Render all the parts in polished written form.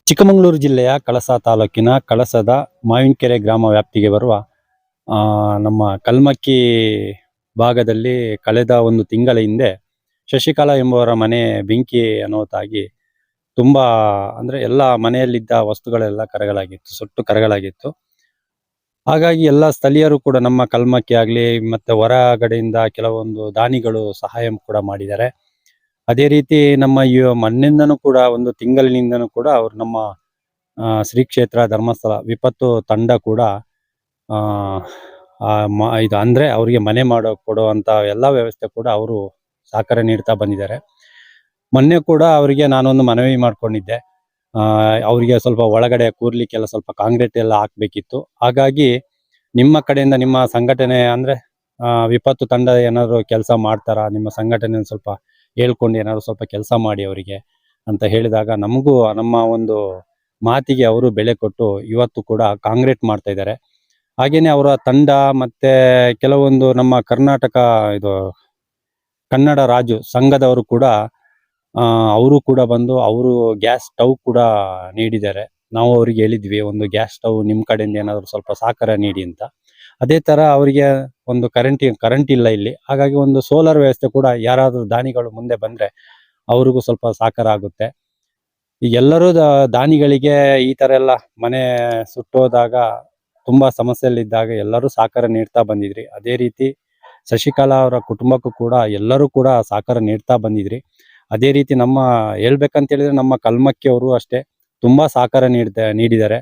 ಚಿಕ್ಕಮಗಳೂರು ಜಿಲ್ಲೆಯ ಕಳಸ ತಾಲೂಕಿನ ಕಳಸದ ಮಾವಿನಕೆರೆ ಗ್ರಾಮ ವ್ಯಾಪ್ತಿಗೆ ಬರುವ ನಮ್ಮ ಕಲ್ಮಕ್ಕಿ ಭಾಗದಲ್ಲಿ ಕಳೆದ ಒಂದು ತಿಂಗಳ ಹಿಂದೆ ಶಶಿಕಲಾ ಎಂಬುವರ ಮನೆ ಬೆಂಕಿ ಅನ್ನೋದಾಗಿ ತುಂಬಾ ಅಂದ್ರೆ ಎಲ್ಲ ಮನೆಯಲ್ಲಿದ್ದ ವಸ್ತುಗಳೆಲ್ಲ ಕರಗಳಾಗಿತ್ತು, ಸುಟ್ಟು ಕರಗಳಾಗಿತ್ತು. ಹಾಗಾಗಿ ಎಲ್ಲ ಸ್ಥಳೀಯರು ಕೂಡ ನಮ್ಮ ಕಲ್ಮಕ್ಕಿ ಆಗ್ಲಿ ಮತ್ತೆ ಹೊರಗಡೆಯಿಂದ ಕೆಲವೊಂದು ದಾನಿಗಳು ಸಹಾಯ ಕೂಡ ಮಾಡಿದ್ದಾರೆ. ಅದೇ ರೀತಿ ನಮ್ಮ ಮಣ್ಣಿಂದನೂ ಕೂಡ ಒಂದು ತಿಂಗಳಿನಿಂದನೂ ಕೂಡ ಅವರು ನಮ್ಮ ಶ್ರೀ ಕ್ಷೇತ್ರ ಧರ್ಮಸ್ಥಳ ವಿಪತ್ತು ತಂಡ ಕೂಡ ಇದು ಅಂದ್ರೆ ಅವರಿಗೆ ಮನೆ ಕೊಡುವಂತ ಎಲ್ಲ ವ್ಯವಸ್ಥೆ ಕೂಡ ಅವರು ಸಹಕಾರ ನೀಡ್ತಾ ಬಂದಿದ್ದಾರೆ. ಮೊನ್ನೆ ಕೂಡ ಅವರಿಗೆ ನಾನೊಂದು ಮನವಿ ಮಾಡ್ಕೊಂಡಿದ್ದೆ, ಅವರಿಗೆ ಸ್ವಲ್ಪ ಒಳಗಡೆ ಕೂರ್ಲಿಕ್ಕೆಲ್ಲ ಸ್ವಲ್ಪ ಕಾಂಕ್ರೀಟ್ ಎಲ್ಲ ಹಾಕ್ಬೇಕಿತ್ತು. ಹಾಗಾಗಿ ನಿಮ್ಮ ಕಡೆಯಿಂದ ನಿಮ್ಮ ಸಂಘಟನೆ ಅಂದ್ರೆ ವಿಪತ್ತು ತಂಡ ಏನಾದ್ರು ಕೆಲಸ ಮಾಡ್ತಾರಾ, ನಿಮ್ಮ ಸಂಘಟನೆ ಸ್ವಲ್ಪ ಹೇಳ್ಕೊಂಡು ಏನಾದ್ರು ಸ್ವಲ್ಪ ಕೆಲಸ ಮಾಡಿ ಅವರಿಗೆ ಅಂತ ಹೇಳಿದಾಗ ನಮಗೂ ನಮ್ಮ ಒಂದು ಮಾತಿಗೆ ಅವರು ಬೆಲೆ ಕೊಟ್ಟು ಇವತ್ತು ಕೂಡ ಕಾಂಕ್ರೀಟ್ ಮಾಡ್ತಾ ಇದ್ದಾರೆ. ಹಾಗೇನೆ ಅವರ ತಂಡ ಮತ್ತೆ ಕೆಲವೊಂದು ನಮ್ಮ ಕರ್ನಾಟಕ ಕನ್ನಡ ರಾಜ್ಯ ಸಂಘದವರು ಕೂಡ ಅವರು ಕೂಡ ಬಂದು ಅವರು ಗ್ಯಾಸ್ ಸ್ಟವ್ ಕೂಡ ನೀಡಿದ್ದಾರೆ. ನಾವು ಅವರಿಗೆ ಹೇಳಿದ್ವಿ ಒಂದು ಗ್ಯಾಸ್ ಸ್ಟವ್ ನಿಮ್ಮ ಕಡೆಯಿಂದ ಏನಾದ್ರು ಸ್ವಲ್ಪ ಸಹಕಾರ ನೀಡಿ ಅಂತ. ಅದೇ ತರ ಅವರಿಗೆ ಒಂದು ಕರೆಂಟ್ ಇಲ್ಲ ಇಲ್ಲಿ, ಹಾಗಾಗಿ ಒಂದು ಸೋಲಾರ್ ವ್ಯವಸ್ಥೆ ಕೂಡ ಯಾರಾದ್ರೂ ದಾನಿಗಳು ಮುಂದೆ ಬಂದ್ರೆ ಅವ್ರಿಗೂ ಸ್ವಲ್ಪ ಸಹಕಾರ ಆಗುತ್ತೆ. ಈಗ ಎಲ್ಲರೂ ದಾನಿಗಳಿಗೆ ಈ ತರ ಎಲ್ಲ ಮನೆ ಸುಟ್ಟೋದಾಗ ತುಂಬಾ ಸಮಸ್ಯೆಯಲ್ಲಿದ್ದಾಗ ಎಲ್ಲರೂ ಸಹಕಾರ ನೀಡ್ತಾ ಬಂದಿದ್ರಿ. ಅದೇ ರೀತಿ ಶಶಿಕಲಾ ಅವರ ಕುಟುಂಬಕ್ಕೂ ಕೂಡ ಎಲ್ಲರೂ ಕೂಡ ಸಹಕಾರ ನೀಡ್ತಾ ಬಂದಿದ್ರಿ. ಅದೇ ರೀತಿ ನಮ್ಮ ಹೇಳ್ಬೇಕಂತ ಹೇಳಿದ್ರೆ ನಮ್ಮ ಕಲ್ಮಕ್ಕಿ ಅವರು ಅಷ್ಟೇ ತುಂಬಾ ಸಹಕಾರ ನೀಡಿದ್ದಾರೆ.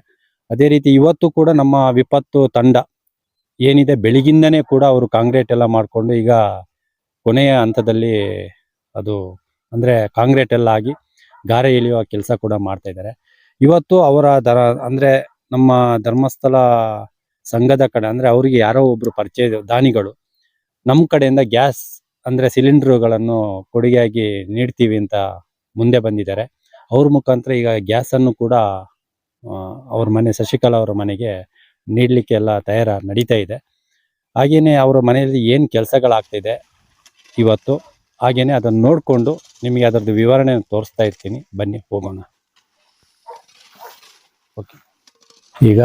ಅದೇ ರೀತಿ ಇವತ್ತು ಕೂಡ ನಮ್ಮ ವಿಪತ್ತು ತಂಡ ಏನಿದೆ ಬೆಳಗಿಂದನೇ ಕೂಡ ಅವರು ಕಾಂಕ್ರೀಟ್ ಎಲ್ಲ ಮಾಡ್ಕೊಂಡು ಈಗ ಕೊನೆಯ ಹಂತದಲ್ಲಿ ಅದು ಅಂದ್ರೆ ಕಾಂಕ್ರೀಟ್ ಎಲ್ಲ ಆಗಿ ಗಾರೆ ಎಳೆಯುವ ಕೆಲಸ ಕೂಡ ಮಾಡ್ತಾ ಇದ್ದಾರೆ. ಇವತ್ತು ಅವರ ಅಂದ್ರೆ ನಮ್ಮ ಧರ್ಮಸ್ಥಳ ಸಂಘದ ಕಡೆ ಅಂದ್ರೆ ಅವರಿಗೆ ಯಾರೋ ಒಬ್ರು ಪರಿಚಯ ದಾನಿಗಳು ನಮ್ಮ ಕಡೆಯಿಂದ ಗ್ಯಾಸ್ ಅಂದ್ರೆ ಸಿಲಿಂಡರ್ಗಳನ್ನು ಕೊಡುಗೆಯಾಗಿ ನೀಡ್ತೀವಿ ಅಂತ ಮುಂದೆ ಬಂದಿದ್ದಾರೆ. ಅವ್ರ ಮುಖಾಂತರ ಈಗ ಗ್ಯಾಸ್ ಅನ್ನು ಕೂಡ ಅವ್ರ ಮನೆ ಶಶಿಕಲಾ ಅವರ ಮನೆಗೆ ನೀಡ್ಲಿಕ್ಕೆ ಎಲ್ಲ ನಡೀತಾ ಇದೆ. ಹಾಗೇನೆ ಅವರ ಮನೆಯಲ್ಲಿ ಏನ್ ಕೆಲಸಗಳಾಗ್ತಿದೆ ಇವತ್ತು, ಹಾಗೇನೆ ಅದನ್ನು ನೋಡ್ಕೊಂಡು ನಿಮಗೆ ಅದರದ್ದು ವಿವರಣೆ ತೋರಿಸ್ತಾ ಇರ್ತೀನಿ, ಬನ್ನಿ ಹೋಗೋಣ. ಓಕೆ, ಈಗ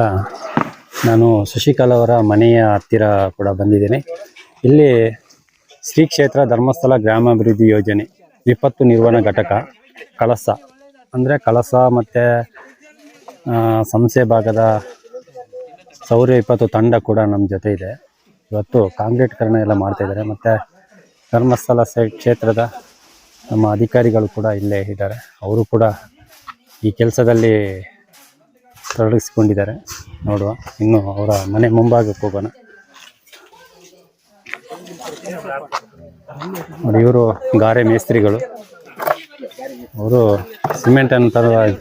ನಾನು ಶಶಿಕಲಾ ಅವರ ಮನೆಯ ಹತ್ತಿರ ಕೂಡ ಬಂದಿದ್ದೇನೆ. ಇಲ್ಲಿ ಶ್ರೀ ಕ್ಷೇತ್ರ ಧರ್ಮಸ್ಥಳ ಗ್ರಾಮಾಭಿವೃದ್ಧಿ ಯೋಜನೆ ವಿಪತ್ತು ನಿರ್ವಹಣಾ ಘಟಕ ಕಳಸ ಅಂದ್ರೆ ಕಳಸ ಮತ್ತೆ ಸಂಸೆ ಭಾಗದ ಸೌರ ವಿಪತ್ತು ತಂಡ ಕೂಡ ನಮ್ಮ ಜೊತೆ ಇದೆ. ಇವತ್ತು ಕಾಂಕ್ರೀಟೀಕರಣ ಎಲ್ಲ ಮಾಡ್ತಾ ಇದ್ದಾರೆ. ಮತ್ತೆ ಧರ್ಮಸ್ಥಳ ಕ್ಷೇತ್ರದ ನಮ್ಮ ಅಧಿಕಾರಿಗಳು ಕೂಡ ಇಲ್ಲೇ ಇದ್ದಾರೆ, ಅವರು ಕೂಡ ಈ ಕೆಲಸದಲ್ಲಿ ತೊಡಗಿಸಿಕೊಂಡಿದ್ದಾರೆ. ನೋಡುವ, ಇನ್ನು ಅವರ ಮನೆ ಮುಂಭಾಗಕ್ಕೆ ಹೋಗೋಣ. ನೋಡಿ, ಇವರು ಗಾರೆ ಮೇಸ್ತ್ರಿಗಳು, ಅವರು ಸಿಮೆಂಟ್ ಅಂತ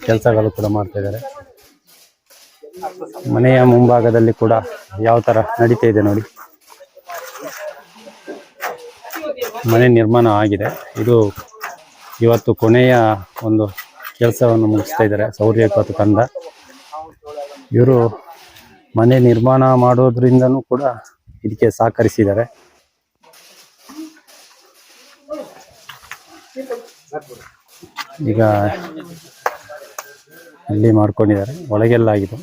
ಕೆಲಸಗಳು ಕೂಡ ಮಾಡ್ತಾ ಇದ್ದಾರೆ. ಮನೆಯ ಮುಂಭಾಗದಲ್ಲಿ ಕೂಡ ಯಾವ ತರ ನಡೀತಾ ಇದೆ ನೋಡಿ, ಮನೆ ನಿರ್ಮಾಣ ಆಗಿದೆ. ಇದು ಇವತ್ತು ಕೊನೆಯ ಒಂದು ಕೆಲಸವನ್ನು ಮುಗಿಸ್ತಾ ಇದ್ದಾರೆ ಸೌರ ವಿಪತ್ತು ತಂಡ. ಇವರು ಮನೆ ನಿರ್ಮಾಣ ಮಾಡೋದ್ರಿಂದನೂ ಕೂಡ ಇದಕ್ಕೆ ಸಹಕರಿಸಿದ್ದಾರೆ. ಈಗ ಅಲ್ಲಿ ಮಾಡ್ಕೊಂಡಿದ್ದಾರೆ, ಒಳಗೆಲ್ಲ ಆಗಿದೆ.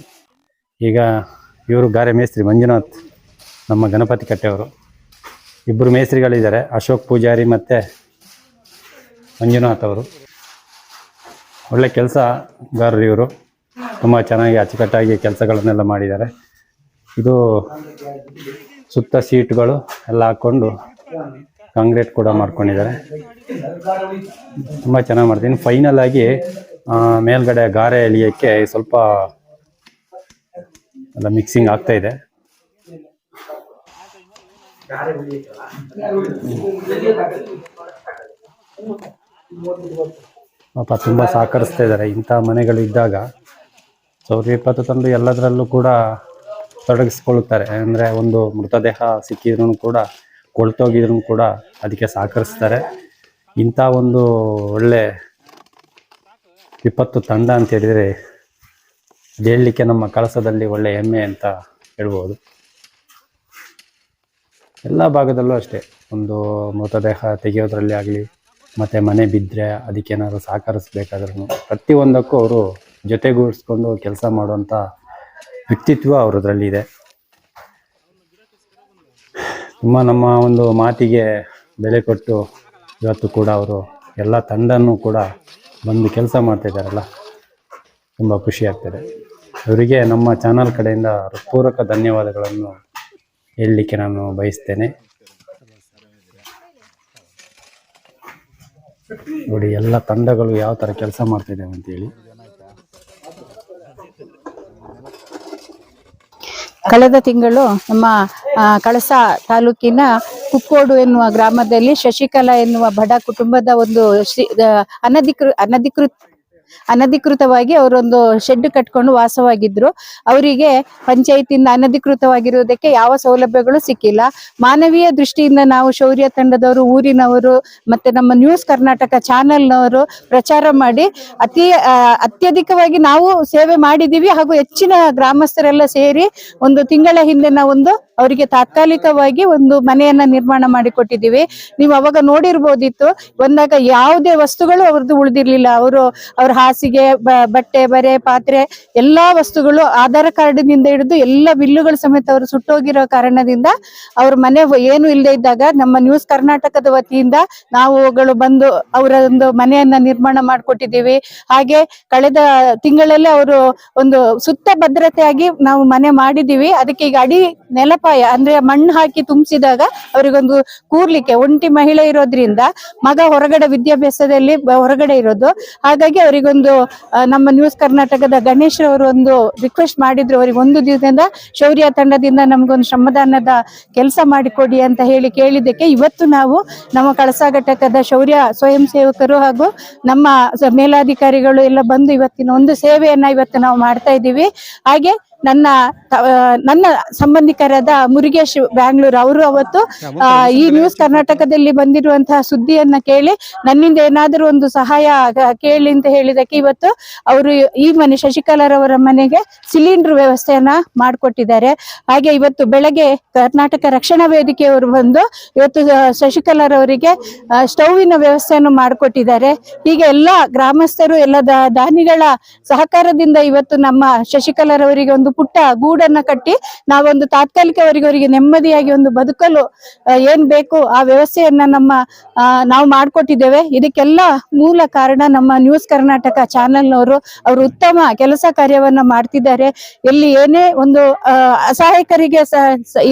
ಈಗ ಇವರು ಗಾರೆ ಮೇಸ್ತ್ರಿ ಮಂಜುನಾಥ್, ನಮ್ಮ ಗಣಪತಿ ಕಟ್ಟೆಯವರು. ಇಬ್ಬರು ಮೇಸ್ತ್ರಿಗಳಿದ್ದಾರೆ, ಅಶೋಕ್ ಪೂಜಾರಿ ಮತ್ತು ಮಂಜುನಾಥ್ ಅವರು. ಒಳ್ಳೆ ಕೆಲಸಗಾರರು ಇವರು, ತುಂಬ ಚೆನ್ನಾಗಿ ಅಚ್ಚುಕಟ್ಟಾಗಿ ಕೆಲಸಗಳನ್ನೆಲ್ಲ ಮಾಡಿದ್ದಾರೆ. ಇದು ಸುತ್ತ ಸೀಟ್ಗಳು ಎಲ್ಲ ಹಾಕ್ಕೊಂಡು ಕಾಂಕ್ರೀಟ್ ಕೂಡ ಮಾಡ್ಕೊಂಡಿದ್ದಾರೆ. ತುಂಬ ಚೆನ್ನಾಗಿ ಮಾಡ್ತೀನಿ. ಫೈನಲ್ ಆಗಿ ಮೇಲ್ಗಡೆ ಗಾರೆ ಎಳಿಯೋಕ್ಕೆ ಸ್ವಲ್ಪ ಎಲ್ಲ ಮಿಕ್ಸಿಂಗ್ ಆಗ್ತಾ ಇದೆ. ಪಾಪ ತುಂಬ ಸಹಕರಿಸ್ತಾ ಇದ್ದಾರೆ. ಇಂಥ ಮನೆಗಳಿದ್ದಾಗ ಸೌರ ವಿಪತ್ತು ತಂದು ಎಲ್ಲದರಲ್ಲೂ ಕೂಡ ತೊಡಗಿಸ್ಕೊಳ್ತಾರೆ. ಅಂದರೆ ಒಂದು ಮೃತದೇಹ ಸಿಕ್ಕಿದ್ರೂ ಕೂಡ ಕೊಳ್ತೋಗಿದ್ರು ಕೂಡ ಅದಕ್ಕೆ ಸಹಕರಿಸ್ತಾರೆ. ಇಂಥ ಒಂದು ಒಳ್ಳೆ ವಿಪತ್ತು ತಂಡ ಅಂತ ಹೇಳಿದರೆ ಹೇಳಲಿಕ್ಕೆ ನಮ್ಮ ಕಳಸದಲ್ಲಿ ಒಳ್ಳೆ ಹೆಮ್ಮೆ ಅಂತ ಹೇಳ್ಬೋದು. ಎಲ್ಲ ಭಾಗದಲ್ಲೂ ಅಷ್ಟೇ, ಒಂದು ಮೃತದೇಹ ತೆಗೆಯೋದ್ರಲ್ಲಿ ಆಗಲಿ, ಮತ್ತು ಮನೆ ಬಿದ್ದರೆ ಅದಕ್ಕೇನಾದ್ರು ಸಹಕರಿಸ್ಬೇಕಾದ್ರೂ ಪ್ರತಿಯೊಂದಕ್ಕೂ ಅವರು ಜೊತೆಗೂಡಿಸ್ಕೊಂಡು ಕೆಲಸ ಮಾಡುವಂಥ ವ್ಯಕ್ತಿತ್ವ ಅವರದ್ರಲ್ಲಿ ಇದೆ. ತುಂಬ ನಮ್ಮ ಒಂದು ಮಾತಿಗೆ ಬೆಲೆ ಕೊಟ್ಟು ಇವತ್ತು ಕೂಡ ಅವರು ಎಲ್ಲ ತಂಡನೂ ಕೂಡ ಬಂದು ಕೆಲಸ ಮಾಡ್ತಿದ್ದಾರಲ್ಲ, ತುಂಬ ಖುಷಿ ಆಗ್ತದೆ. ಅವರಿಗೆ ನಮ್ಮ ಚಾನಲ್ ಕಡೆಯಿಂದ ಪೂರಕ ಧನ್ಯವಾದಗಳನ್ನು ಹೇಳಲಿಕ್ಕೆ ನಾನು ಬಯಸ್ತೇನೆ. ನೋಡಿ ಎಲ್ಲ ತಂಡಗಳು ಯಾವ ಥರ ಕೆಲಸ ಮಾಡ್ತಿದ್ದೇವೆ ಅಂತೇಳಿ. ಕಳೆದ ತಿಂಗಳು ನಮ್ಮ ಕಳಸ ತಾಲೂಕಿನ ಕುಕ್ಕೋಡು ಎನ್ನುವ ಗ್ರಾಮದಲ್ಲಿ ಶಶಿಕಲಾ ಎನ್ನುವ ಬಡ ಕುಟುಂಬದ ಒಂದು ಅನಧಿಕೃತವಾಗಿ ಅವರೊಂದು ಶೆಡ್ ಕಟ್ಕೊಂಡು ವಾಸವಾಗಿದ್ರು. ಅವರಿಗೆ ಪಂಚಾಯತಿಯಿಂದ ಅನಧಿಕೃತವಾಗಿರುವುದಕ್ಕೆ ಯಾವ ಸೌಲಭ್ಯಗಳು ಸಿಕ್ಕಿಲ್ಲ. ಮಾನವೀಯ ದೃಷ್ಟಿಯಿಂದ ನಾವು ಶೌರ್ಯ ತಂಡದವರು, ಊರಿನವರು ಮತ್ತೆ ನಮ್ಮ ನ್ಯೂಸ್ ಕರ್ನಾಟಕ ಚಾನೆಲ್ನವರು ಪ್ರಚಾರ ಮಾಡಿ ಅತ್ಯಧಿಕವಾಗಿ ನಾವು ಸೇವೆ ಮಾಡಿದೀವಿ. ಹಾಗೂ ಹೆಚ್ಚಿನ ಗ್ರಾಮಸ್ಥರೆಲ್ಲ ಸೇರಿ ಒಂದು ತಿಂಗಳ ಹಿಂದೆ ನಾವೊಂದು ಅವರಿಗೆ ತಾತ್ಕಾಲಿಕವಾಗಿ ಒಂದು ಮನೆಯನ್ನ ನಿರ್ಮಾಣ ಮಾಡಿಕೊಟ್ಟಿದ್ದೀವಿ. ನೀವು ಅವಾಗ ನೋಡಿರ್ಬೋದಿತ್ತು, ಬಂದಾಗ ಯಾವುದೇ ವಸ್ತುಗಳು ಅವ್ರದ್ದು ಉಳಿದಿರ್ಲಿಲ್ಲ. ಅವ್ರ ಹಾಸಿಗೆ, ಬಟ್ಟೆ, ಬರೆ, ಪಾತ್ರೆ ಎಲ್ಲಾ ವಸ್ತುಗಳು ಆಧಾರ್ ಕಾರ್ಡ್ನಿಂದ ಹಿಡಿದು ಎಲ್ಲ ಬಿಲ್ಲುಗಳು ಸಮೇತ ಅವರು ಸುಟ್ಟೋಗಿರೋ ಕಾರಣದಿಂದ ಅವ್ರ ಮನೆ ಏನು ಇಲ್ಲದೆ ಇದ್ದಾಗ ನಮ್ಮ ನ್ಯೂಸ್ ಕರ್ನಾಟಕದ ವತಿಯಿಂದ ನಾವುಗಳು ಬಂದು ಅವರ ಒಂದು ಮನೆಯನ್ನ ನಿರ್ಮಾಣ ಮಾಡಿಕೊಟ್ಟಿದ್ದೀವಿ. ಹಾಗೆ ಕಳೆದ ತಿಂಗಳಲ್ಲಿ ಅವರು ಒಂದು ಸುತ್ತ ಭದ್ರತೆಯಾಗಿ ನಾವು ಮನೆ ಮಾಡಿದೀವಿ. ಅದಕ್ಕೆ ಈಗ ಅಡಿ ನೆಲಪಾಯ ಅಂದ್ರೆ ಮಣ್ಣು ಹಾಕಿ ತುಂಬಿಸಿದಾಗ ಅವರಿಗೊಂದು ಕೂರ್ಲಿಕ್ಕೆ, ಒಂಟಿ ಮಹಿಳೆ ಇರೋದ್ರಿಂದ ಮಗ ಹೊರಗಡೆ ವಿದ್ಯಾಭ್ಯಾಸದಲ್ಲಿ ಹೊರಗಡೆ ಇರೋದು, ಹಾಗಾಗಿ ಅವರಿಗೊಂದು ನಮ್ಮ ನ್ಯೂಸ್ ಕರ್ನಾಟಕದ ಗಣೇಶ್ ಅವರು ಒಂದು ರಿಕ್ವೆಸ್ಟ್ ಮಾಡಿದ್ರು, ಅವರಿಗೆ ಒಂದು ದಿನದಿಂದ ಶೌರ್ಯ ತಂಡದಿಂದ ನಮ್ಗೊಂದು ಶ್ರಮದಾನದ ಕೆಲಸ ಮಾಡಿಕೊಡಿ ಅಂತ ಹೇಳಿ ಕೇಳಿದ್ದಕ್ಕೆ ಇವತ್ತು ನಾವು ನಮ್ಮ ಕಳಸಾ ಘಟಕದ ಶೌರ್ಯ ಸ್ವಯಂ ಸೇವಕರು ಹಾಗೂ ನಮ್ಮ ಮೇಲಾಧಿಕಾರಿಗಳು ಎಲ್ಲ ಬಂದು ಇವತ್ತಿನ ಒಂದು ಸೇವೆಯನ್ನ ಇವತ್ತು ನಾವು ಮಾಡ್ತಾ ಇದ್ದೀವಿ. ಹಾಗೆ ನನ್ನ ಸಂಬಂಧಿಕರಾದ ಮುರುಗೇಶ್ ಬ್ಯಾಂಗ್ಳೂರ್ ಅವರು ಅವತ್ತು ಈ ನ್ಯೂಸ್ ಕರ್ನಾಟಕದಲ್ಲಿ ಬಂದಿರುವಂತಹ ಸುದ್ದಿಯನ್ನ ಕೇಳಿ ನನ್ನಿಂದ ಏನಾದರೂ ಒಂದು ಸಹಾಯ ಕೇಳಿ ಅಂತ ಹೇಳಿದಕ್ಕೆ ಇವತ್ತು ಅವರು ಈ ಮನೆ ಶಶಿಕಲಾರವರ ಮನೆಗೆ ಸಿಲಿಂಡರ್ ವ್ಯವಸ್ಥೆಯನ್ನ ಮಾಡಿಕೊಟ್ಟಿದ್ದಾರೆ. ಹಾಗೆ ಇವತ್ತು ಬೆಳಗ್ಗೆ ಕರ್ನಾಟಕ ರಕ್ಷಣಾ ವೇದಿಕೆಯವರು ಬಂದು ಇವತ್ತು ಶಶಿಕಲಾರವರಿಗೆ ಸ್ಟೌವಿನ ವ್ಯವಸ್ಥೆಯನ್ನು ಮಾಡಿಕೊಟ್ಟಿದ್ದಾರೆ. ಹೀಗೆ ಎಲ್ಲ ಗ್ರಾಮಸ್ಥರು, ಎಲ್ಲ ದಾನಿಗಳ ಸಹಕಾರದಿಂದ ಇವತ್ತು ನಮ್ಮ ಶಶಿಕಲಾರವರಿಗೆ ಒಂದು ಪುಟ್ಟ ಗೂಡನ್ನ ಕಟ್ಟಿ ನಾವೊಂದು ತಾತ್ಕಾಲಿಕವರಿಗೆ ಅವರಿಗೆ ನೆಮ್ಮದಿಯಾಗಿ ಒಂದು ಬದುಕಲು ಏನ್ ಬೇಕು ಆ ವ್ಯವಸ್ಥೆಯನ್ನ ನಾವು ಮಾಡಿಕೊಟ್ಟಿದ್ದೇವೆ. ಇದಕ್ಕೆಲ್ಲ ಮೂಲ ಕಾರಣ ನಮ್ಮ ನ್ಯೂಸ್ ಕರ್ನಾಟಕ ಚಾನೆಲ್ನವರು. ಅವರು ಉತ್ತಮ ಕೆಲಸ ಕಾರ್ಯವನ್ನ ಮಾಡ್ತಿದ್ದಾರೆ. ಎಲ್ಲಿ ಏನೇ ಒಂದು ಅಸಹಾಯಕರಿಗೆ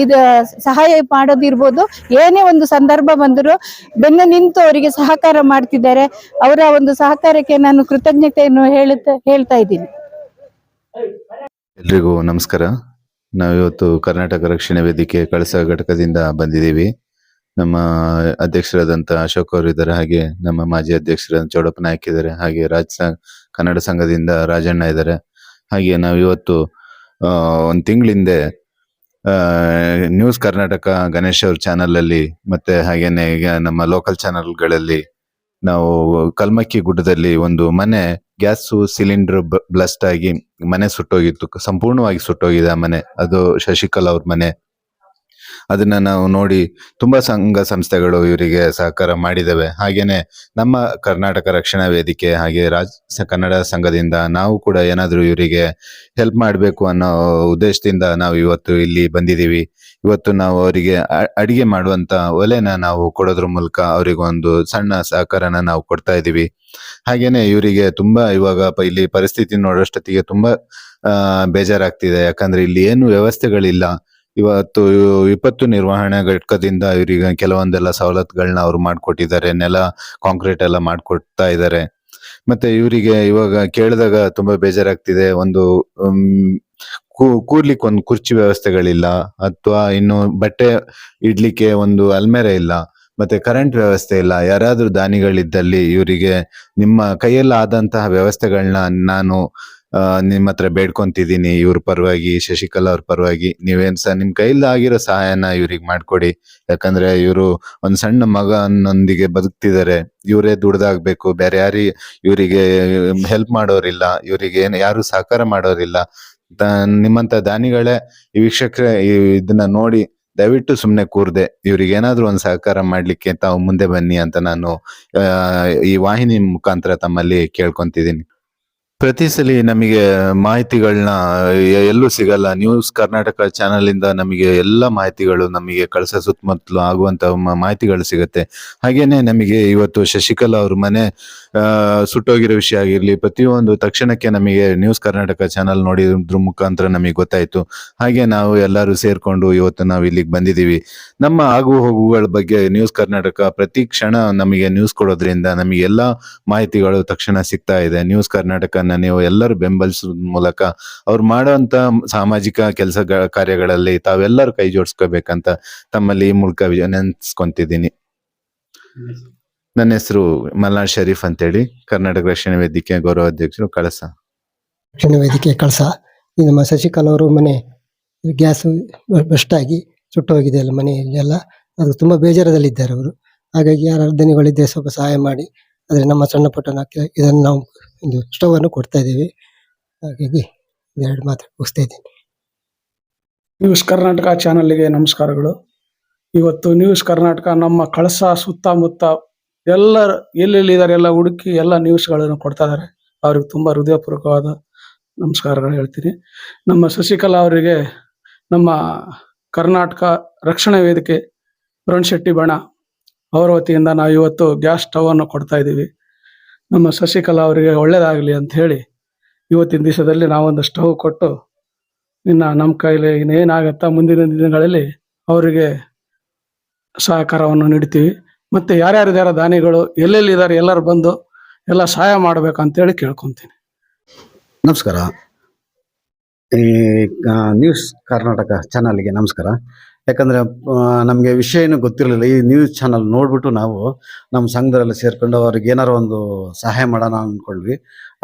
ಸಹಾಯ ಮಾಡೋದಿರ್ಬೋದು, ಏನೇ ಒಂದು ಸಂದರ್ಭ ಬಂದರೂ ಬೆನ್ನು ನಿಂತು ಅವರಿಗೆ ಸಹಕಾರ ಮಾಡ್ತಿದ್ದಾರೆ. ಅವರ ಒಂದು ಸಹಕಾರಕ್ಕೆ ನಾನು ಕೃತಜ್ಞತೆಯನ್ನು ಹೇಳ್ತಾ ಇದ್ದೀನಿ. ಎಲ್ರಿಗೂ ನಮಸ್ಕಾರ. ನಾವಿವತ್ತು ಕರ್ನಾಟಕ ರಕ್ಷಣಾ ವೇದಿಕೆ ಕಳಸಾ ಘಟಕದಿಂದ ಬಂದಿದ್ದೀವಿ. ನಮ್ಮ ಅಧ್ಯಕ್ಷರಾದಂಥ ಅಶೋಕ್ ಅವರು ಇದ್ದಾರೆ, ಹಾಗೆ ನಮ್ಮ ಮಾಜಿ ಅಧ್ಯಕ್ಷರಾದ ಚೌಡಪ್ಪ ನಾಯಕ್ ಇದ್ದಾರೆ, ಹಾಗೆ ಕನ್ನಡ ಸಂಘದಿಂದ ರಾಜಣ್ಣ ಇದ್ದಾರೆ. ಹಾಗೆ ನಾವಿವತ್ತು ಒಂದು ತಿಂಗಳಿಂದೆ ನ್ಯೂಸ್ ಕರ್ನಾಟಕ ಗಣೇಶ್ ಅವ್ರ ಚಾನಲ್ ಮತ್ತೆ ಹಾಗೇನೆ ಈಗ ನಮ್ಮ ಲೋಕಲ್ ಚಾನಲ್ಗಳಲ್ಲಿ ನಾವು ಕಲ್ಮಕ್ಕಿ ಗುಡ್ಡದಲ್ಲಿ ಒಂದು ಮನೆ ಗ್ಯಾಸ್ ಸಿಲಿಂಡರ್ ಬ್ಲಾಸ್ಟ್ ಆಗಿ ಮನೆ ಸುಟ್ಟೋಗಿತ್ತು, ಸಂಪೂರ್ಣವಾಗಿ ಸುಟ್ಟೋಗಿದೆ ಆ ಮನೆ. ಅದು ಶಶಿಕಲಾ ಅವ್ರ ಮನೆ. ಅದನ್ನ ನಾವು ನೋಡಿ ತುಂಬಾ ಸಂಘ ಸಂಸ್ಥೆಗಳು ಇವರಿಗೆ ಸಹಕಾರ ಮಾಡಿದವೆ. ಹಾಗೇನೆ ನಮ್ಮ ಕರ್ನಾಟಕ ರಕ್ಷಣಾ ವೇದಿಕೆ ಹಾಗೆ ಕನ್ನಡ ಸಂಘದಿಂದ ನಾವು ಕೂಡ ಏನಾದ್ರೂ ಇವರಿಗೆ ಹೆಲ್ಪ್ ಮಾಡಬೇಕು ಅನ್ನೋ ಉದ್ದೇಶದಿಂದ ನಾವು ಇವತ್ತು ಇಲ್ಲಿ ಬಂದಿದ್ದೀವಿ. ಇವತ್ತು ನಾವು ಅವರಿಗೆ ಅಡಿಗೆ ಮಾಡುವಂತ ಒಲೆನ ನಾವು ಕೊಡೋದ್ರ ಮೂಲಕ ಅವರಿಗೆ ಒಂದು ಸಣ್ಣ ಸಹಕಾರನ ನಾವು ಕೊಡ್ತಾ ಇದ್ದೀವಿ. ಹಾಗೇನೆ ಇವರಿಗೆ ತುಂಬಾ ಇವಾಗ ಇಲ್ಲಿ ಪರಿಸ್ಥಿತಿ ನೋಡೋಷ್ಟೊತ್ತಿಗೆ ತುಂಬಾ ಬೇಜಾರಾಗ್ತಿದೆ. ಯಾಕಂದ್ರೆ ಇಲ್ಲಿ ಏನು ವ್ಯವಸ್ಥೆಗಳಿಲ್ಲ. ಇವತ್ತು ವಿಪತ್ತು ನಿರ್ವಹಣಾ ಘಟಕದಿಂದ ಇವರಿಗೆ ಕೆಲವೊಂದೆಲ್ಲ ಸವಲತ್ತುಗಳನ್ನ ಅವ್ರು ಮಾಡ್ಕೊಟ್ಟಿದ್ದಾರೆ. ನೆಲ ಕಾಂಕ್ರೀಟ್ ಎಲ್ಲ ಮಾಡ್ಕೊಡ್ತಾ ಇದ್ದಾರೆ. ಮತ್ತೆ ಇವರಿಗೆ ಇವಾಗ ಕೇಳಿದಾಗ ತುಂಬಾ ಬೇಜಾರಾಗ್ತಿದೆ. ಒಂದು ಕೂರ್ಲಿಕ್ಕೆ ಒಂದು ಕುರ್ಚಿ ವ್ಯವಸ್ಥೆಗಳಿಲ್ಲ, ಅಥವಾ ಇನ್ನು ಬಟ್ಟೆ ಇಡ್ಲಿಕ್ಕೆ ಒಂದು ಅಲ್ಮೇರೆ ಇಲ್ಲ, ಮತ್ತೆ ಕರೆಂಟ್ ವ್ಯವಸ್ಥೆ ಇಲ್ಲ. ಯಾರಾದ್ರೂ ದಾನಿಗಳಿದ್ದಲ್ಲಿ ಇವರಿಗೆ ನಿಮ್ಮ ಕೈಯಲ್ಲಿ ಆದಂತಹ ವ್ಯವಸ್ಥೆಗಳನ್ನ ನಾನು ನಿಮ್ಮ ಹತ್ರ ಬೇಡ್ಕೊಂತಿದ್ದೀನಿ. ಇವ್ರ ಪರವಾಗಿ, ಶಶಿಕಲಾ ಅವ್ರ ಪರವಾಗಿ ನೀವೇನ್ ನಿಮ್ ಕೈಯಲ್ಲಿ ಆಗಿರೋ ಸಹಾಯನ ಇವ್ರಿಗೆ ಮಾಡ್ಕೊಡಿ. ಯಾಕಂದ್ರೆ ಇವರು ಒಂದ್ ಸಣ್ಣ ಮಗನೊಂದಿಗೆ ಬದುಕ್ತಿದ್ದಾರೆ. ಇವರೇ ದುಡ್ದಾಗ್ಬೇಕು, ಬೇರೆ ಇವರಿಗೆ ಹೆಲ್ಪ್ ಮಾಡೋರಿಲ್ಲ, ಇವರಿಗೆ ಯಾರು ಸಹಕಾರ ಮಾಡೋರಿಲ್ಲ. ನಿಮ್ಮಂತ ದಾನಿಗಳೇ ಈ ವೀಕ್ಷಕರೇ ಇದನ್ನ ನೋಡಿ ದಯವಿಟ್ಟು ಸುಮ್ನೆ ಕೂರ್ದೆ ಇವ್ರಿಗೆ ಏನಾದ್ರು ಒಂದು ಸಹಕಾರ ಮಾಡ್ಲಿಕ್ಕೆ ತಾವು ಮುಂದೆ ಬನ್ನಿ ಅಂತ ನಾನು ಈ ವಾಹಿನಿ ಮುಖಾಂತರ ತಮ್ಮಲ್ಲಿ ಕೇಳ್ಕೊಂತಿದ್ದೀನಿ. ಪ್ರತಿ ಸಲ ನಮಗೆ ಮಾಹಿತಿಗಳನ್ನ ಎಲ್ಲೂ ಸಿಗಲ್ಲ. ನ್ಯೂಸ್ ಕರ್ನಾಟಕ ಚಾನೆಲ್ ಇಂದ ನಮಗೆ ಎಲ್ಲ ಮಾಹಿತಿಗಳು ನಮಗೆ ಕಳಸ ಸುತ್ತಮುತ್ತಲು ಆಗುವಂತ ಮಾಹಿತಿಗಳು ಸಿಗುತ್ತೆ. ಹಾಗೇನೆ ನಮಗೆ ಇವತ್ತು ಶಶಿಕಲಾ ಅವ್ರ ಮನೆ ಸುಟ್ಟೋಗಿರೋ ವಿಷಯ ಆಗಿರ್ಲಿ, ಪ್ರತಿಯೊಂದು ತಕ್ಷಣಕ್ಕೆ ನಮಗೆ ನ್ಯೂಸ್ ಕರ್ನಾಟಕ ಚಾನೆಲ್ ನೋಡಿದ್ರ ಮುಖಾಂತರ ನಮಗೆ ಗೊತ್ತಾಯ್ತು. ಹಾಗೆ ನಾವು ಎಲ್ಲರೂ ಸೇರ್ಕೊಂಡು ಇವತ್ತು ನಾವು ಇಲ್ಲಿಗೆ ಬಂದಿದ್ದೀವಿ. ನಮ್ಮ ಆಗು ಹೋಗುಗಳ ಬಗ್ಗೆ ನ್ಯೂಸ್ ಕರ್ನಾಟಕ ಪ್ರತಿ ಕ್ಷಣ ನಮಗೆ ನ್ಯೂಸ್ ಕೊಡೋದ್ರಿಂದ ನಮಗೆ ಎಲ್ಲಾ ಮಾಹಿತಿಗಳು ತಕ್ಷಣ ಸಿಗ್ತಾ ಇದೆ. ನ್ಯೂಸ್ ಕರ್ನಾಟಕನ ನೀವು ಎಲ್ಲರೂ ಬೆಂಬಲಿಸೋದ್ ಮೂಲಕ ಅವ್ರು ಮಾಡುವಂತ ಸಾಮಾಜಿಕ ಕೆಲಸ ಕಾರ್ಯಗಳಲ್ಲಿ ತಾವೆಲ್ಲರೂ ಕೈ ಜೋಡಿಸ್ಕೋಬೇಕಂತ ತಮ್ಮಲ್ಲಿ ಈ ಮೂಲಕ ನೆನ್ಸ್ಕೊಂತಿದ್ದೀನಿ. ನನ್ನ ಹೆಸರು ಮಲ್ನಾಡ್ ಶರೀಫ್ ಅಂತೇಳಿ, ಕರ್ನಾಟಕ ರಕ್ಷಣಾ ವೇದಿಕೆ ಗೌರವಾಧ್ಯಕ್ಷರು, ಕಳಸ. ರಕ್ಷಣಾ ವೇದಿಕೆ ಕಳಸ. ಈ ನಮ್ಮ ಶಶಿಕಲಾ ಅವರು ಮನೆ ಗ್ಯಾಸ್ ಬಸ್ಟ್ ಆಗಿ ಸುಟ್ಟು ಹೋಗಿದೆ ಅಲ್ಲ ಮನೆಯಲ್ಲೆಲ್ಲ. ಅದು ತುಂಬಾ ಬೇಜಾರದಲ್ಲಿದ್ದಾರೆ ಅವರು. ಹಾಗಾಗಿ ಯಾರು ದನಿಗಳಿದ್ದರೆ ಸ್ವಲ್ಪ ಸಹಾಯ ಮಾಡಿ. ಆದರೆ ನಮ್ಮ ಸಣ್ಣ ಪುಟ್ಟ ಇದನ್ನು ನಾವು ಒಂದು ಸ್ಟವ್ ಅನ್ನು ಕೊಡ್ತಾ ಇದ್ದೀವಿ. ಹಾಗಾಗಿ ಎರಡು ಮಾತು ಮುಗಿಸ್ತಾ ಇದ್ದೀನಿ. ನ್ಯೂಸ್ ಕರ್ನಾಟಕ ಚಾನಲ್ಗೆ ನಮಸ್ಕಾರಗಳು. ಇವತ್ತು ನ್ಯೂಸ್ ಕರ್ನಾಟಕ ನಮ್ಮ ಕಳಸ ಸುತ್ತಮುತ್ತ ಎಲ್ಲರ ಎಲ್ಲೆಲ್ಲಿದ್ದಾರೆ ಎಲ್ಲ ಹುಡುಕಿ ಎಲ್ಲ ನ್ಯೂಸ್ಗಳನ್ನು ಕೊಡ್ತಾ ಇದ್ದಾರೆ. ಅವ್ರಿಗೆ ತುಂಬಾ ಹೃದಯಪೂರ್ವಕವಾದ ನಮಸ್ಕಾರಗಳು ಹೇಳ್ತೀನಿ. ನಮ್ಮ ಶಶಿಕಲಾ ಅವರಿಗೆ ನಮ್ಮ ಕರ್ನಾಟಕ ರಕ್ಷಣಾ ವೇದಿಕೆ ಅರುಣ್ ಶೆಟ್ಟಿ ಬಣ ಅವರ ವತಿಯಿಂದ ನಾವು ಇವತ್ತು ಗ್ಯಾಸ್ ಸ್ಟವ್ ಅನ್ನು ಕೊಡ್ತಾ ಇದ್ದೀವಿ. ನಮ್ಮ ಶಶಿಕಲಾ ಅವರಿಗೆ ಒಳ್ಳೇದಾಗಲಿ ಅಂತ ಹೇಳಿ ಇವತ್ತಿನ ದಿವಸದಲ್ಲಿ ನಾವೊಂದು ಸ್ಟವ್ ಕೊಟ್ಟು ಇನ್ನು ನಮ್ಮ ಕೈಲಿ ಇನ್ನೇನಾಗತ್ತಾ ಮುಂದಿನ ದಿನಗಳಲ್ಲಿ ಅವರಿಗೆ ಸಹಕಾರವನ್ನು ನೀಡ್ತೀವಿ. ಮತ್ತು ಯಾರ್ಯಾರಿದ್ದಾರೆ ದಾನಿಗಳು ಎಲ್ಲೆಲ್ಲಿದ್ದಾರೆ ಎಲ್ಲರೂ ಬಂದು ಎಲ್ಲ ಸಹಾಯ ಮಾಡ್ಬೇಕಂತೇಳಿ ಕೇಳ್ಕೊತೀನಿ. ನಮಸ್ಕಾರ. ಈ ನ್ಯೂಸ್ ಕರ್ನಾಟಕ ಚಾನಲ್ಗೆ ನಮಸ್ಕಾರ. ಯಾಕಂದರೆ ನಮಗೆ ವಿಷಯ ಏನೂ ಗೊತ್ತಿರಲಿಲ್ಲ. ಈ ನ್ಯೂಸ್ ಚಾನಲ್ ನೋಡಿಬಿಟ್ಟು ನಾವು ನಮ್ಮ ಸಂಘದಲ್ಲೆಲ್ಲ ಸೇರಿಕೊಂಡು ಅವ್ರಿಗೆ ಏನಾರು ಒಂದು ಸಹಾಯ ಮಾಡೋಣ ಅಂದ್ಕೊಂಡ್ವಿ.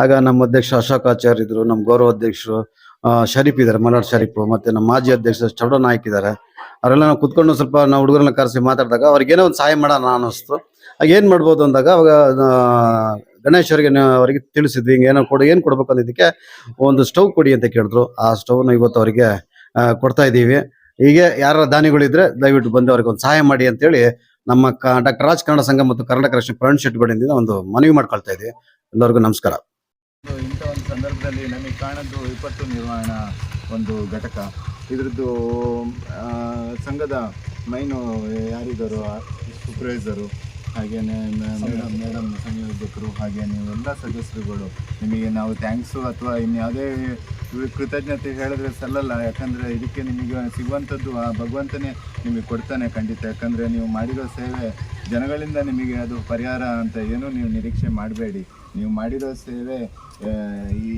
ಆಗ ನಮ್ಮ ಅಧ್ಯಕ್ಷ ಅಶೋಕಾಚಾರ್ಯ ಇದ್ದರು, ನಮ್ಮ ಗೌರವ ಅಧ್ಯಕ್ಷರು ಶರೀಫ್ ಇದ್ದಾರೆ, ಮಲ್ನಾಡ್ ಶರೀಫ್, ಮತ್ತು ನಮ್ಮ ಮಾಜಿ ಅಧ್ಯಕ್ಷ ಚೌಡ ನಾಯ್ಕ್ ಇದ್ದಾರೆ. ಅವರೆಲ್ಲ ನಾವು ಕುತ್ಕೊಂಡು ಸ್ವಲ್ಪ ನಾವು ಹುಡುಗರನ್ನ ಕರೆಸಿ ಮಾತಾಡಿದಾಗ ಅವ್ರಿಗೇನೋ ಒಂದು ಸಹಾಯ ಮಾಡೋಣ ಅನ್ನಿಸ್ತು. ಆಗ ಏನು ಮಾಡ್ಬೋದು ಅಂದಾಗ ಅವಾಗ ಗಣೇಶ್ ಅವರಿಗೆ ತಿಳಿಸಿದ್ವಿ, ಹಿಂಗೆ ಏನೋ ಏನು ಕೊಡ್ಬೇಕು ಅಂದಿದ್ದಕ್ಕೆ ಒಂದು ಸ್ಟವ್ ಕೊಡಿ ಅಂತ ಕೇಳಿದ್ರು. ಆ ಸ್ಟವ್ನ ಇವತ್ತು ಅವರಿಗೆ ಕೊಡ್ತಾ ಇದ್ದೀವಿ. ಹೀಗೆ ಯಾರ ದಾನಿಗಳಿದ್ರೆ ದಯವಿಟ್ಟು ಬಂದು ಅವ್ರಿಗೆ ಒಂದು ಸಹಾಯ ಮಾಡಿ ಅಂತೇಳಿ ನಮ್ಮ ಡಾಕ್ಟರ್ ರಾಜ್ ಕನ್ನಡ ಸಂಘ ಮತ್ತು ಕರ್ನಾಟಕ ರಕ್ಷಣಾ ಅರುಣ್ ಶೆಟ್ಟಿ ಬಡಿಯಿಂದ ಒಂದು ಮನವಿ ಮಾಡ್ಕೊಳ್ತಾ ಇದ್ದೀವಿ. ಎಲ್ಲರಿಗೂ ನಮಸ್ಕಾರ. ಇಂಥ ಒಂದು ಸಂದರ್ಭದಲ್ಲಿ ನಮಗೆ ಕಾಣದ್ದು ವಿಪತ್ತು ನಿರ್ವಹಣಾ ಒಂದು ಘಟಕ. ಇದ್ರದ್ದು ಸಂಘದ ಮೈನು ಯಾರಿದ್ದಾರೋ ಸೂಪರ್ವೈಸರು, ಹಾಗೇನೆ ಮೇಡಮ್ ಸಂಯೋಜಕರು, ಹಾಗೆ ನೀವೆಲ್ಲ ಸದಸ್ಯರುಗಳು, ನಿಮಗೆ ನಾವು ಥ್ಯಾಂಕ್ಸು ಅಥವಾ ಇನ್ಯಾವುದೇ ಕೃತಜ್ಞತೆ ಹೇಳಿದ್ರೆ ಸಲ್ಲಲ್ಲ. ಯಾಕಂದರೆ ಇದಕ್ಕೆ ನಿಮಗೆ ಸಿಗುವಂಥದ್ದು ಆ ಭಗವಂತನೇ ನಿಮಗೆ ಕೊಡ್ತಾನೆ ಖಂಡಿತ. ಯಾಕಂದರೆ ನೀವು ಮಾಡಿರೋ ಸೇವೆ ಜನಗಳಿಂದ ನಿಮಗೆ ಅದು ಪರಿಹಾರ ಅಂತ ಏನೂ ನೀವು ನಿರೀಕ್ಷೆ ಮಾಡಬೇಡಿ. ನೀವು ಮಾಡಿರೋ ಸೇವೆ ಈ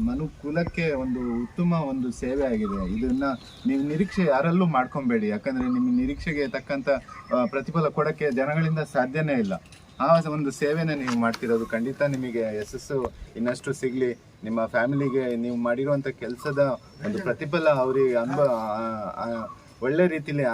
ಮನುಕುಲಕ್ಕೆ ಒಂದು ಉತ್ತಮ ಒಂದು ಸೇವೆ ಆಗಿದೆ. ಇದನ್ನು ನೀವು ನಿರೀಕ್ಷೆ ಯಾರಲ್ಲೂ ಮಾಡ್ಕೊಬೇಡಿ. ಯಾಕಂದರೆ ನಿಮ್ಮ ನಿರೀಕ್ಷೆಗೆ ತಕ್ಕಂಥ ಪ್ರತಿಫಲ ಕೊಡೋಕ್ಕೆ ಜನಗಳಿಂದ ಸಾಧ್ಯನೇ ಇಲ್ಲ. ಆ ಒಂದು ಸೇವೆನ ನೀವು ಮಾಡ್ತಿರೋದು ಖಂಡಿತ ನಿಮಗೆ ಯಶಸ್ಸು ಇನ್ನಷ್ಟು ಸಿಗಲಿ. ನಿಮ್ಮ ಫ್ಯಾಮಿಲಿಗೆ ನೀವು ಮಾಡಿರುವಂಥ ಕೆಲಸದ ಒಂದು ಪ್ರತಿಫಲ ಅವರಿಗೆ ಒಳ್ಳೆ ರೀತಿಲಿ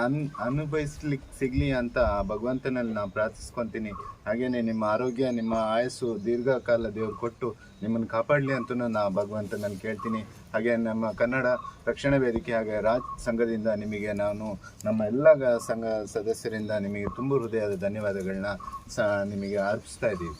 ಅನುಭವಿಸ್ಲಿಕ್ಕೆ ಸಿಗಲಿ ಅಂತ ಭಗವಂತನಲ್ಲಿ ನಾನು ಪ್ರಾರ್ಥಿಸ್ಕೊತೀನಿ. ಹಾಗೆಯೇ ನಿಮ್ಮ ಆರೋಗ್ಯ, ನಿಮ್ಮ ಆಯಸ್ಸು ದೀರ್ಘಕಾಲ ದೇವರು ಕೊಟ್ಟು ನಿಮ್ಮನ್ನು ಕಾಪಾಡಲಿ ಅಂತೂ ನಾನು ಭಗವಂತನಲ್ಲಿ ಕೇಳ್ತೀನಿ. ಹಾಗೆ ನಮ್ಮ ಕನ್ನಡ ರಕ್ಷಣಾ ವೇದಿಕೆ ಹಾಗೆ ರಾಜ್ ಸಂಘದಿಂದ ನಿಮಗೆ ನಾನು ನಮ್ಮ ಎಲ್ಲ ಸಂಘ ಸದಸ್ಯರಿಂದ ನಿಮಗೆ ತುಂಬ ಹೃದಯದ ಧನ್ಯವಾದಗಳನ್ನ ನಿಮಗೆ ಅರ್ಪಿಸ್ತಾ ಇದ್ದೀವಿ.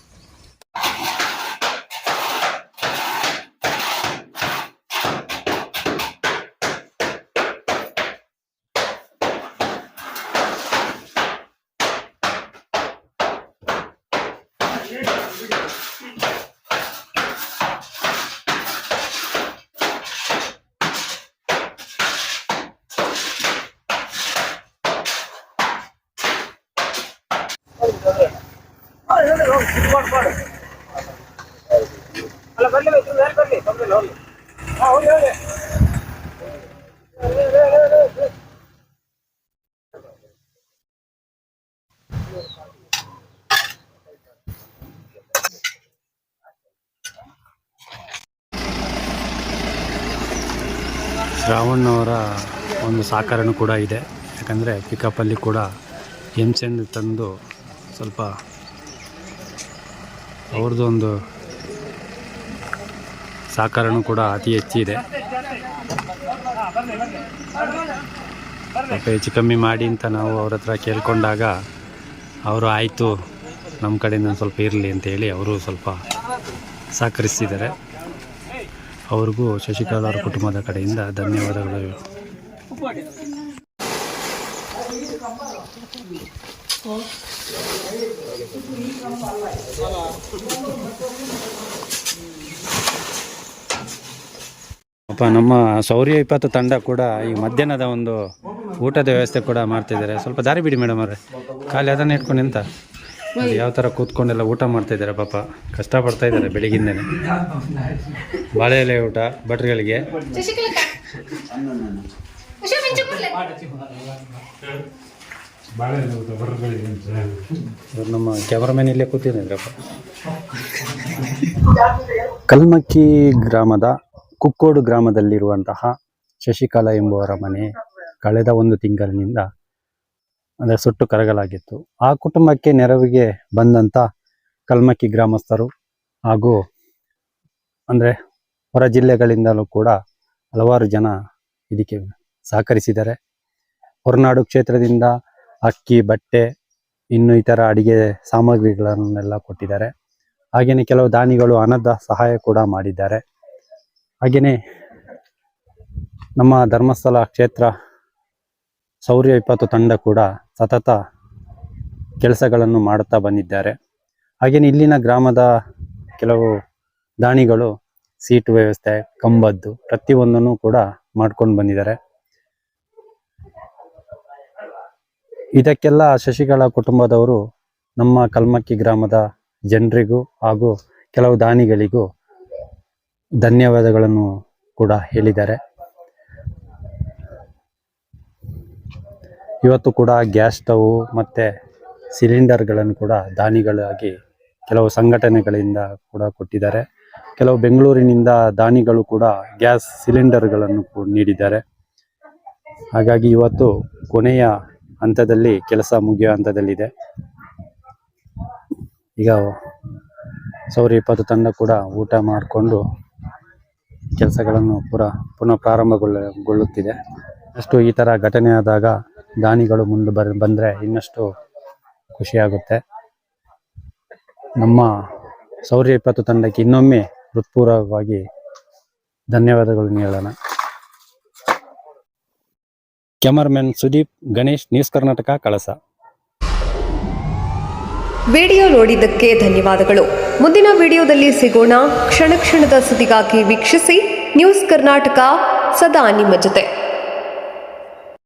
ಶ್ರಾವಣ್ಣವರ ಒಂದು ಸಹಕಾರನೂ ಕೂಡ ಇದೆ. ಯಾಕಂದರೆ ಪಿಕಪ್ಪಲ್ಲಿ ಕೂಡ ಎಮ್ಸೆಂಡ್ ತಂದು ಸ್ವಲ್ಪ ಅವ್ರದ್ದು ಒಂದು ಸಹಕಾರನೂ ಕೂಡ ಅತಿ ಹೆಚ್ಚಿದೆ. ಸ್ವಲ್ಪ ಹೆಚ್ಚು ಕಮ್ಮಿ ಮಾಡಿ ಅಂತ ನಾವು ಅವ್ರ ಹತ್ರ ಕೇಳ್ಕೊಂಡಾಗ ಅವರು ಆಯಿತು ನಮ್ಮ ಕಡೆಯಿಂದ ಸ್ವಲ್ಪ ಇರಲಿ ಅಂತೇಳಿ ಅವರು ಸ್ವಲ್ಪ ಸಹಕರಿಸ್ತಿದ್ದಾರೆ. ಅವ್ರಿಗೂ ಶಶಿಕಲಾ ಅವರ ಕುಟುಂಬದ ಕಡೆಯಿಂದ ಧನ್ಯವಾದಗಳು. ನಮ್ಮ ಶೌರ್ಯ 20 ತಂಡ ಕೂಡ ಈ ಮಧ್ಯಾಹ್ನದ ಒಂದು ಊಟದ ವ್ಯವಸ್ಥೆ ಕೂಡ ಮಾಡ್ತಿದ್ದಾರೆ. ಸ್ವಲ್ಪ ದಾರಿ ಬಿಡಿ ಮೇಡಮ್ ಅವರೇ, ಖಾಲಿ ಅದನ್ನು ಇಟ್ಕೊಂಡು ನಿಂತ ಯಾವ ಥರ ಕೂತ್ಕೊಂಡೆಲ್ಲ ಊಟ ಮಾಡ್ತಾಯಿದ್ದಾರೆ. ಪಾಪ ಕಷ್ಟಪಡ್ತಾ ಇದ್ದಾರೆ ಬೆಳಿಗ್ಗಿಂದನೇ. ಬಾಳೆ ಎಲೆ ಊಟ ಭಟ್ರುಗಳಿಗೆ. ನಮ್ಮ ಕ್ಯಾಮರಾಮನ್ ಇಲ್ಲೇ ಕೂತಿದ್ರಪ್ಪ. ಕಲ್ಮಕ್ಕಿ ಗ್ರಾಮದ ಕುಕ್ಕೋಡು ಗ್ರಾಮದಲ್ಲಿರುವಂತಹ ಶಶಿಕಲಾ ಎಂಬುವರ ಮನೆ ಕಳೆದ 1 ತಿಂಗಳಿನಿಂದ ಅಂದರೆ ಸುಟ್ಟು ಕರಗಲಾಗಿತ್ತು. ಆ ಕುಟುಂಬಕ್ಕೆ ನೆರವಿಗೆ ಬಂದಂಥ ಕಲ್ಮಕ್ಕಿ ಗ್ರಾಮಸ್ಥರು ಹಾಗೂ ಅಂದರೆ ಹೊರ ಜಿಲ್ಲೆಗಳಿಂದಲೂ ಕೂಡ ಹಲವಾರು ಜನ ಇದಕ್ಕೆ ಸಹಕರಿಸಿದ್ದಾರೆ. ಹೊರನಾಡು ಕ್ಷೇತ್ರದಿಂದ ಅಕ್ಕಿ, ಬಟ್ಟೆ, ಇನ್ನು ಇತರ ಅಡಿಗೆ ಸಾಮಗ್ರಿಗಳನ್ನೆಲ್ಲ ಕೊಟ್ಟಿದ್ದಾರೆ. ಹಾಗೆಯೇ ಕೆಲವು ದಾನಿಗಳು ಹಣದ ಸಹಾಯ ಕೂಡ ಮಾಡಿದ್ದಾರೆ. ಹಾಗೆಯೇ ನಮ್ಮ ಧರ್ಮಸ್ಥಳ ಕ್ಷೇತ್ರ ಶೌರ್ಯ 20 ತಂಡ ಕೂಡ ಸತತ ಕೆಲಸಗಳನ್ನು ಮಾಡುತ್ತಾ ಬಂದಿದ್ದಾರೆ. ಹಾಗೆಯೇ ಇಲ್ಲಿನ ಗ್ರಾಮದ ಕೆಲವು ದಾನಿಗಳು ಸೀಟು ವ್ಯವಸ್ಥೆ, ಕಂಬದ್ದು ಪ್ರತಿಯೊಂದನ್ನು ಕೂಡ ಮಾಡ್ಕೊಂಡು ಬಂದಿದ್ದಾರೆ. ಇದಕ್ಕೆಲ್ಲ ಶಶಿಕಲಾ ಕುಟುಂಬದವರು ನಮ್ಮ ಕಲ್ಮಕ್ಕಿ ಗ್ರಾಮದ ಜನರಿಗೂ ಹಾಗೂ ಕೆಲವು ದಾನಿಗಳಿಗೂ ಧನ್ಯವಾದಗಳನ್ನು ಕೂಡ ಹೇಳಿದ್ದಾರೆ. ಇವತ್ತು ಕೂಡ ಗ್ಯಾಸ್ ಸ್ಟವ್ ಮತ್ತು ಸಿಲಿಂಡರ್ಗಳನ್ನು ಕೂಡ ದಾನಿಗಳಾಗಿ ಕೆಲವು ಸಂಘಟನೆಗಳಿಂದ ಕೂಡ ಕೊಟ್ಟಿದ್ದಾರೆ. ಕೆಲವು ಬೆಂಗಳೂರಿನಿಂದ ದಾನಿಗಳು ಕೂಡ ಗ್ಯಾಸ್ ಸಿಲಿಂಡರ್ಗಳನ್ನು ನೀಡಿದ್ದಾರೆ. ಹಾಗಾಗಿ ಇವತ್ತು ಕೊನೆಯ ಹಂತದಲ್ಲಿ ಕೆಲಸ ಮುಗಿಯೋ ಹಂತದಲ್ಲಿದೆ. ಈಗ ಶೌರ್ಯ 20 ತಂಡ ಕೂಡ ಊಟ ಮಾಡಿಕೊಂಡು ಕೆಲಸಗಳನ್ನು ಪುನಃ ಪ್ರಾರಂಭಗೊಳ್ಳುತ್ತಿದೆ. ಅಷ್ಟು ಈ ಥರ ಘಟನೆ ಆದಾಗ ದಾನಿಗಳು ಮುಂದೆ ಬಂದರೆ ಇನ್ನಷ್ಟು ಖುಷಿಯಾಗುತ್ತೆ. ನಮ್ಮ ಶೌರ್ಯ 20 ತಂಡಕ್ಕೆ ಇನ್ನೊಮ್ಮೆ ಹೃತ್ಪೂರ್ವಕವಾಗಿ ಧನ್ಯವಾದಗಳನ್ನು ಹೇಳೋಣ. ಕ್ಯಾಮರಾಮನ್ ಸುದೀಪ್, ಗಣೇಶ್, ನ್ಯೂಸ್ ಕರ್ನಾಟಕ, ಕಳಸ. ವಿಡಿಯೋ ನೋಡಿದ್ದಕ್ಕೆ ಧನ್ಯವಾದಗಳು. ಮುಂದಿನ ವಿಡಿಯೋದಲ್ಲಿ ಸಿಗೋಣ. ಕ್ಷಣ ಕ್ಷಣದ ಸುದ್ದಿಗಾಗಿ ವೀಕ್ಷಿಸಿ ನ್ಯೂಸ್ ಕರ್ನಾಟಕ, ಸದಾ ನಿಮ್ಮ ಜೊತೆ.